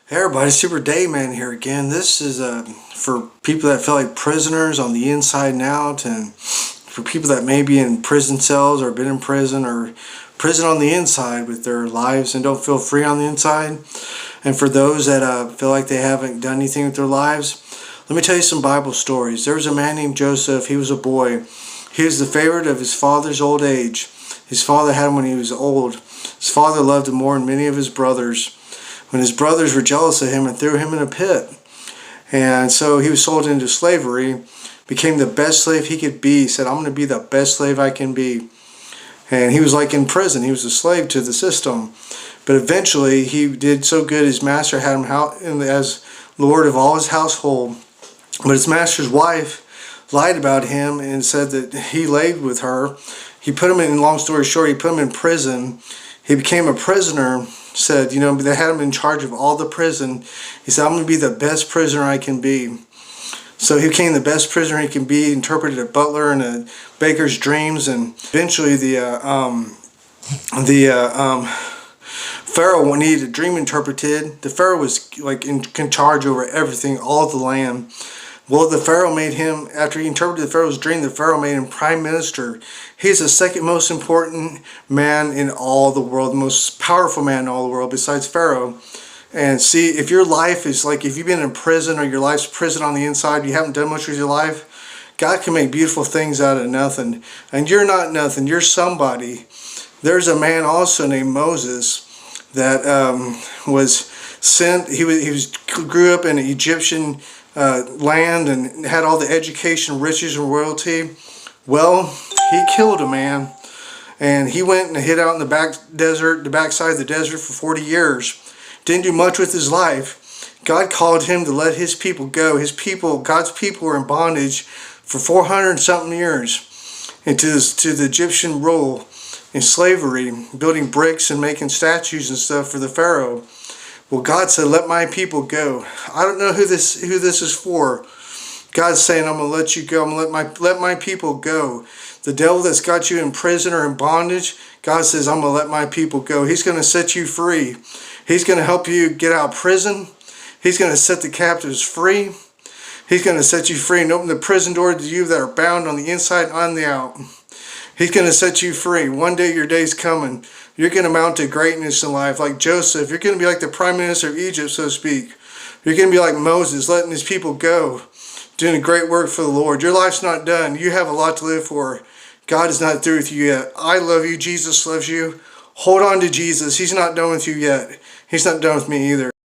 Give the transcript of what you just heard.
Hey everybody, Super Day Man here again. This is for people that feel like prisoners on the inside and out, and for people that may be in prison cells or been in prison or prison on the inside with their lives and don't feel free on the inside. And for those that feel like they haven't done anything with their lives, let me tell you some Bible stories. There was a man named Joseph. He was a boy. He was the favorite of his father's old age. His father had him when he was old. His father loved him more than many of his brothers. When his brothers were jealous of him and threw him in a pit. And so he was sold into slavery, became the best slave he could be. He said, I'm going to be the best slave I can be. And he was like in prison. He was a slave to the system. But eventually he did so good, his master had him as Lord of all his household. But his master's wife lied about him and said that he laid with her. He put him in, long story short, he put him in prison. He became a prisoner. Said, they had him in charge of all the prison. He said, I'm going to be the best prisoner I can be. So he became the best prisoner he can be, interpreted a butler and a baker's dreams, and eventually the Pharaoh needed a dream interpreted. The Pharaoh was like in charge over everything, all the land. Well, the Pharaoh made him, after he interpreted the Pharaoh's dream, the Pharaoh made him prime minister. He's the second most important man in all the world, the most powerful man in all the world besides Pharaoh. And see, if your life is like, if you've been in prison or your life's prison on the inside, you haven't done much with your life, God can make beautiful things out of nothing. And you're not nothing, you're somebody. There's a man also named Moses that was sent, he grew up in an Egyptian land and had all the education, riches, and royalty. Well, he killed a man, and he went and hid out in the backside of the desert for 40 years. Didn't do much with his life. God called him to let his people go. God's people were in bondage for 400 something years into the Egyptian rule in slavery, building bricks and making statues and stuff for the Pharaoh. Well, God said, let my people go. I don't know who this is for. God's saying, I'm going to let you go. I'm going to let my people go. The devil that's got you in prison or in bondage, God says, I'm going to let my people go. He's going to set you free. He's going to help you get out of prison. He's going to set the captives free. He's going to set you free and open the prison door to you that are bound on the inside and on the out. He's going to set you free. One day your day's coming. You're going to mount to greatness in life. Like Joseph, you're going to be like the prime minister of Egypt, so to speak. You're going to be like Moses, letting his people go, doing a great work for the Lord. Your life's not done. You have a lot to live for. God is not through with you yet. I love you. Jesus loves you. Hold on to Jesus. He's not done with you yet. He's not done with me either.